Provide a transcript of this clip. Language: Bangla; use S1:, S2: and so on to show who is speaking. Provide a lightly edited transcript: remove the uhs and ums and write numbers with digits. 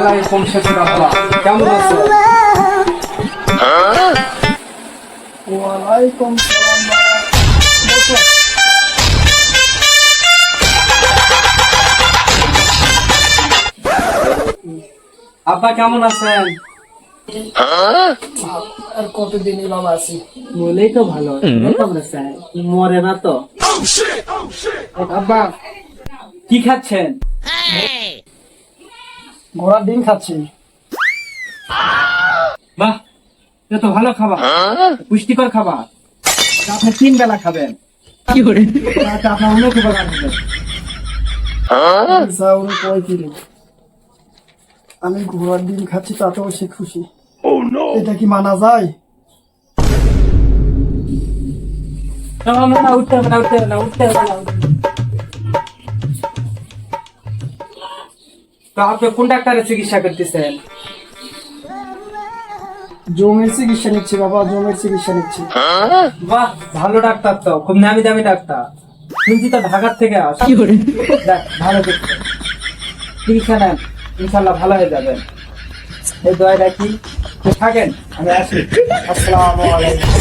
S1: আলাইকুম শেখর আব্বা, কেমন আছো?
S2: ওয়ালাইকুম সালাম বাবা। বসো।
S1: আব্বা কেমন আছেন?
S2: আর কতদিনই বাবা আছি।
S1: বলেই তো ভালো। কেমন আছেন? মরে না তো? আব্বা কি খাচ্ছেন?
S2: ঘোড়ার ডিম খাচ্ছি।
S1: বাহ, এটা তো ভালো খাবার, পুষ্টিকর খাবার। এটা আপনি 3 বেলা খাবেন। এটা আপনার অনেক উপকার হবে।
S2: জাউরে কয় কিলো। আমি ঘোড়ার ডিম খাচ্ছি তাতেও সে খুশি। এটা কি মানা যায়?
S1: না, উঠতে হবে না, উঠতে হবে না, উঠতে হবে না। তো আপনি কোন ডাক্তারের চিকিৎসা করতেছেন?
S2: জমের চিকিৎসা নিচ্ছি বাবা, জমের চিকিৎসা নিচ্ছি।
S1: বাহ, ভালো ডাক্তার তো, খুব নামি দামি ডাক্তার। শুনছি তো ঢাকার থেকে আসে। যাক, ভালো দেখতে চিকিৎসা নেন, ইনশাল্লাহ ভালো হয়ে যাবেন। এই দোয়া রাখি, তো থাকেন, আমি আসি। আসসালামু আলাইকুম।